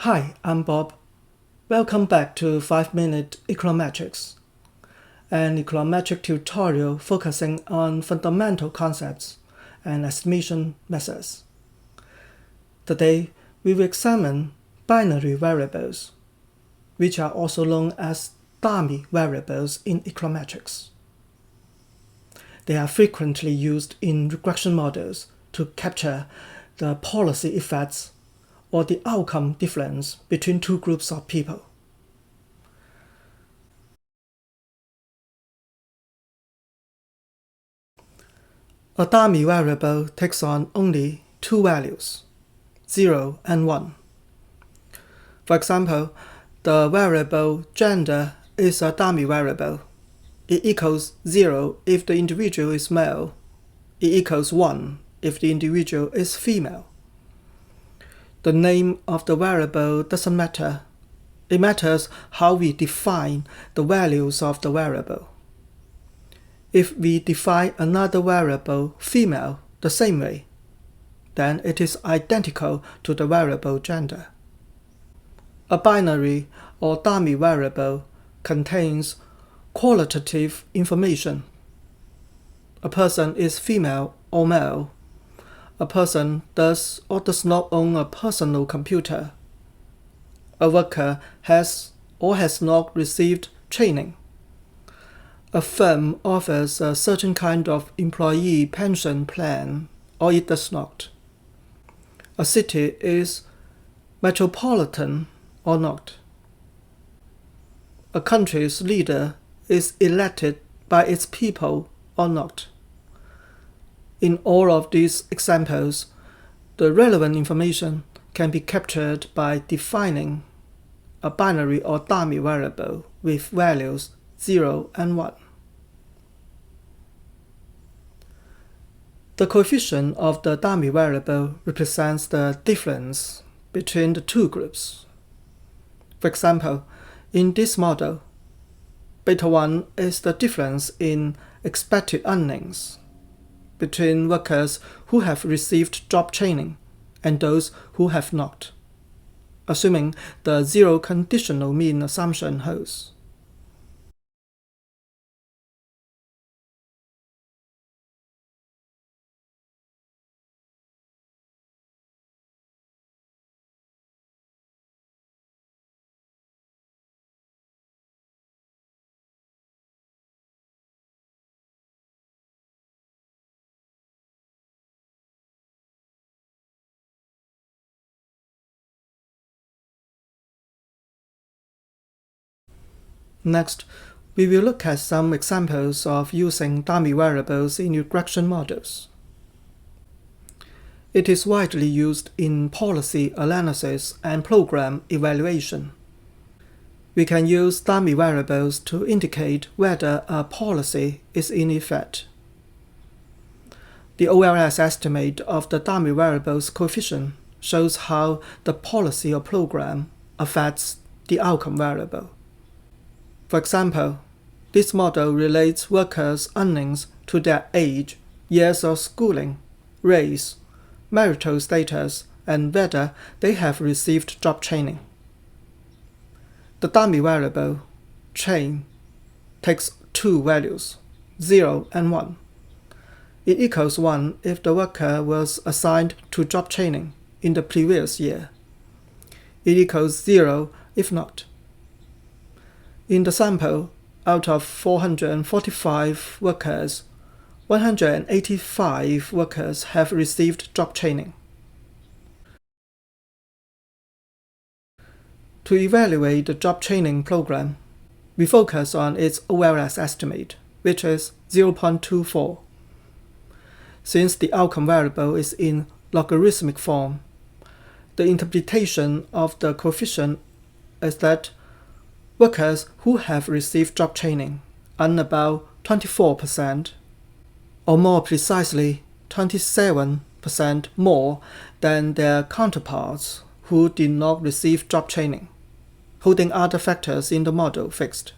Hi, I'm Bob. Welcome back to 5 Minute Econometrics, an econometric tutorial focusing on fundamental concepts and estimation methods. Today, we will examine binary variables, which are also known as dummy variables in econometrics. They are frequently used in regression models to capture the policy effects or the outcome difference between two groups of people. A dummy variable takes on only two values, 0 and 1. For example, the variable gender is a dummy variable. It equals 0 if the individual is male. It equals 1 if the individual is female. The name of the variable doesn't matter. It matters how we define the values of the variable. If we define another variable female the same way, then it is identical to the variable gender. A binary or dummy variable contains qualitative information. A person is female or male. A person does or does not own a personal computer. A worker has or has not received training. A firm offers a certain kind of employee pension plan, or it does not. A city is metropolitan or not. A country's leader is elected by its people or not. In all of these examples, the relevant information can be captured by defining a binary or dummy variable with values 0 and 1. The coefficient of the dummy variable represents the difference between the two groups. For example, in this model, beta 1 is the difference in expected earnings between workers who have received job training and those who have not, assuming the zero conditional mean assumption holds. Next, we will look at some examples of using dummy variables in regression models. It is widely used in policy analysis and program evaluation. We can use dummy variables to indicate whether a policy is in effect. The OLS estimate of the dummy variable's coefficient shows how the policy or program affects the outcome variable. For example, this model relates workers' earnings to their age, years of schooling, race, marital status, and whether they have received job training. The dummy variable, train, takes two values, 0 and 1. It equals 1 if the worker was assigned to job training in the previous year. It equals 0 if not. In the sample, out of 445 workers, 185 workers have received job training. To evaluate the job training program, we focus on its OLS estimate, which is 0.24. Since the outcome variable is in logarithmic form, the interpretation of the coefficient is that workers who have received job training earn about 24%, or more precisely 27% more than their counterparts who did not receive job training, holding other factors in the model fixed.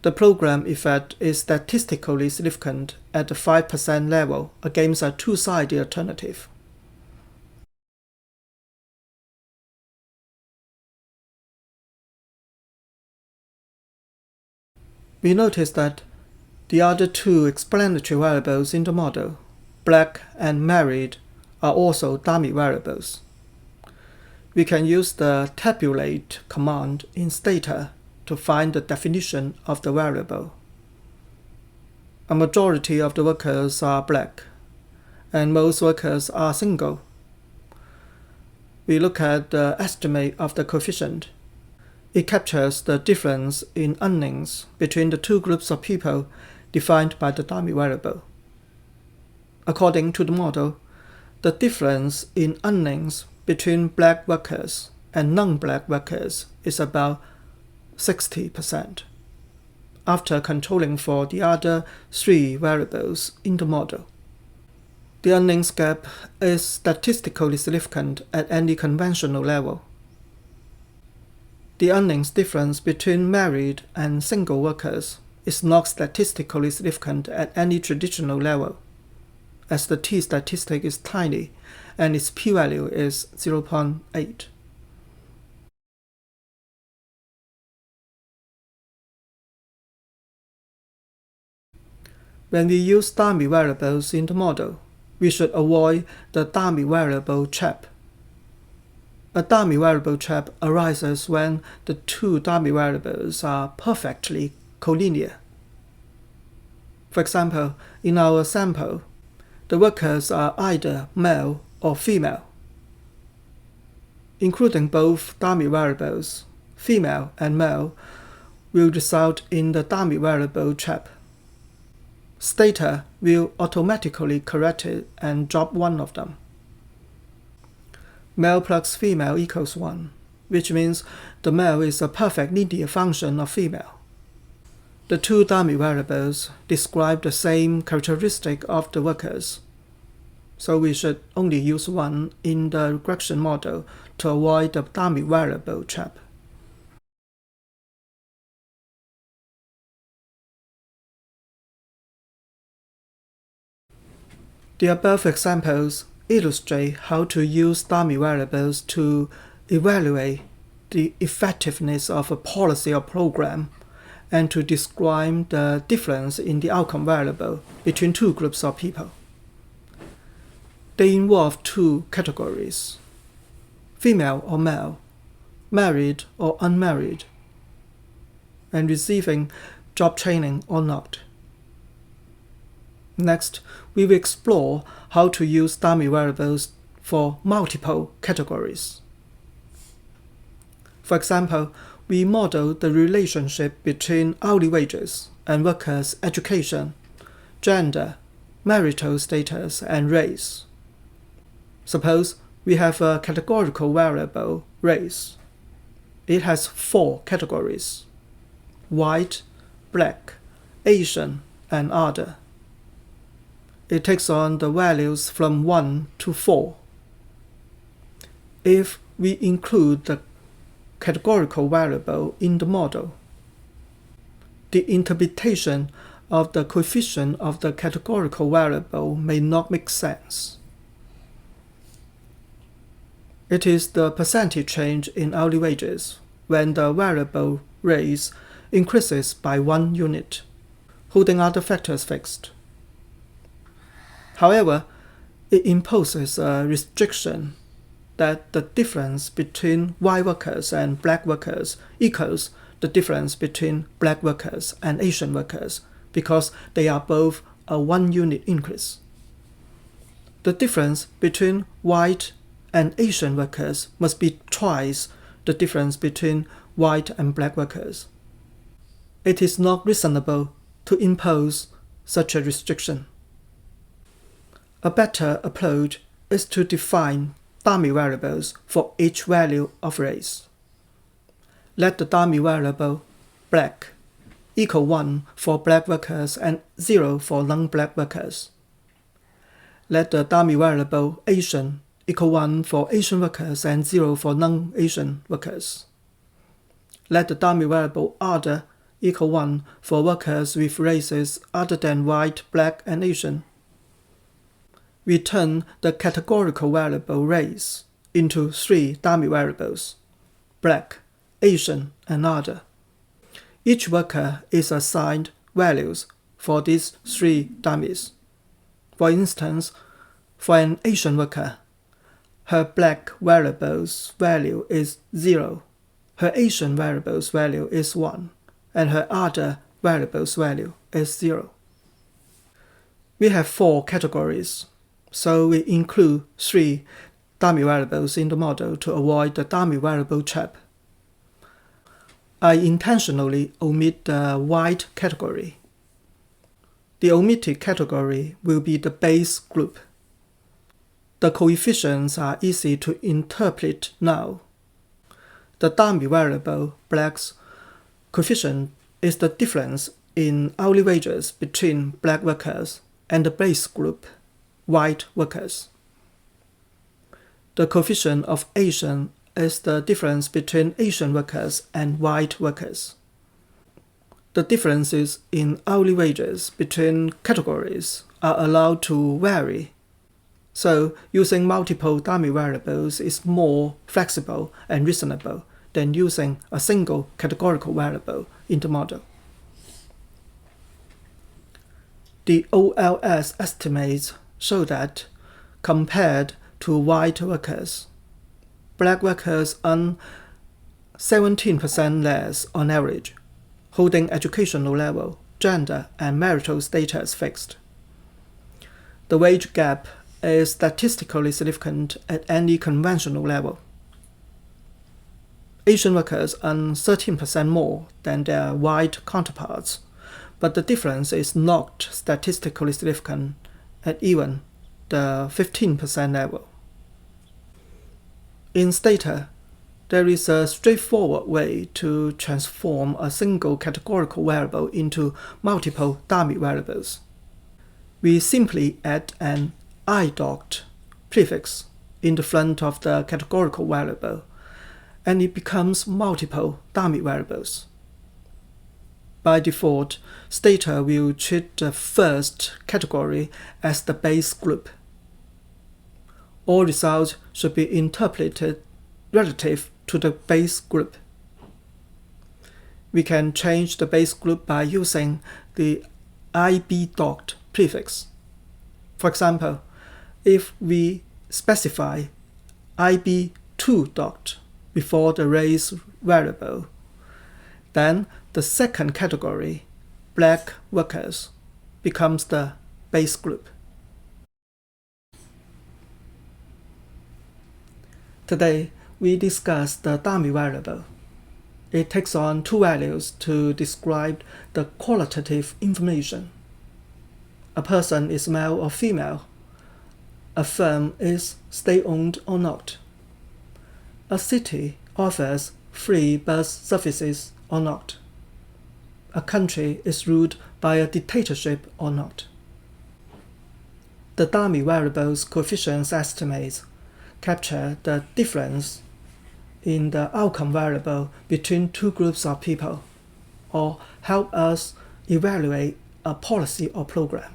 The program effect is statistically significant at the 5% level against a two-sided alternative. We notice that the other two explanatory variables in the model, black and married, are also dummy variables. We can use the tabulate command in Stata to find the definition of the variable. A majority of the workers are black, and most workers are single. We look at the estimate of the coefficient. It captures the difference in earnings between the two groups of people defined by the dummy variable. According to the model, the difference in earnings between black workers and non-black workers is about 60%, after controlling for the other three variables in the model. The earnings gap is statistically significant at any conventional level. The earnings difference between married and single workers is not statistically significant at any traditional level, as the t-statistic is tiny and its p-value is 0.8. When we use dummy variables in the model, we should avoid the dummy variable trap. A dummy variable trap arises when the two dummy variables are perfectly collinear. For example, in our sample, the workers are either male or female. Including both dummy variables, female and male, will result in the dummy variable trap. Stata will automatically correct it and drop one of them. Male plus female equals 1, which means the male is a perfect linear function of female. The two dummy variables describe the same characteristic of the workers, so we should only use one in the regression model to avoid the dummy variable trap. The above examples illustrate how to use dummy variables to evaluate the effectiveness of a policy or program and to describe the difference in the outcome variable between two groups of people. They involve two categories: female or male, married or unmarried, and receiving job training or not. Next, we will explore how to use dummy variables for multiple categories. For example, we model the relationship between hourly wages and workers' education, gender, marital status, and race. Suppose we have a categorical variable, race. It has 4 categories: white, black, Asian, and other. It takes on the values from 1 to 4. If we include the categorical variable in the model, the interpretation of the coefficient of the categorical variable may not make sense. It is the percentage change in hourly wages when the variable race increases by 1 unit, holding other factors fixed. However, it imposes a restriction that the difference between white workers and black workers equals the difference between black workers and Asian workers because they are both a 1 unit increase. The difference between white and Asian workers must be twice the difference between white and black workers. It is not reasonable to impose such a restriction. A better approach is to define dummy variables for each value of race. Let the dummy variable black equal 1 for black workers and 0 for non-black workers. Let the dummy variable Asian equal 1 for Asian workers and 0 for non-Asian workers. Let the dummy variable other equal 1 for workers with races other than white, black, and Asian. We turn the categorical variable race into 3 dummy variables: black, Asian, and other. Each worker is assigned values for these 3 dummies. For instance, for an Asian worker, her black variable's value is 0, her Asian variable's value is 1, and her other variable's value is 0. We have 4 categories, so we include 3 dummy variables in the model to avoid the dummy variable trap. I intentionally omit the white category. The omitted category will be the base group. The coefficients are easy to interpret now. The dummy variable black's coefficient is the difference in hourly wages between black workers and the base group, white workers. The coefficient of Asian is the difference between Asian workers and white workers. The differences in hourly wages between categories are allowed to vary, so using multiple dummy variables is more flexible and reasonable than using a single categorical variable in the model. The OLS estimates show that, compared to white workers, black workers earn 17% less on average, holding educational level, gender, and marital status fixed. The wage gap is statistically significant at any conventional level. Asian workers earn 13% more than their white counterparts, but the difference is not statistically significant at even the 15% level. In Stata, there is a straightforward way to transform a single categorical variable into multiple dummy variables. We simply add an I-docked prefix in the front of the categorical variable, and it becomes multiple dummy variables. By default, Stata will treat the first category as the base group. All results should be interpreted relative to the base group. We can change the base group by using the IB-docked prefix. For example, if we specify IB2-docked before the race variable, then the second category, black workers, becomes the base group. Today, we discuss the dummy variable. It takes on 2 values to describe the qualitative information. A person is male or female. A firm is state-owned or not. A city offers free bus services or not. A country is ruled by a dictatorship or not. The dummy variable's coefficients estimates capture the difference in the outcome variable between 2 groups of people, or help us evaluate a policy or program.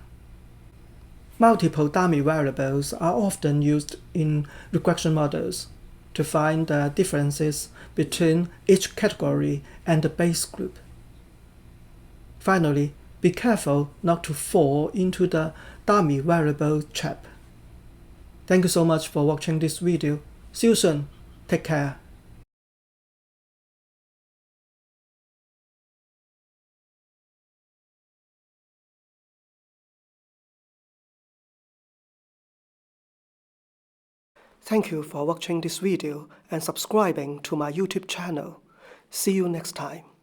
Multiple dummy variables are often used in regression models to find the differences between each category and the base group. Finally, be careful not to fall into the dummy variable trap. Thank you so much for watching this video. See you soon. Take care. Thank you for watching this video and subscribing to my YouTube channel. See you next time.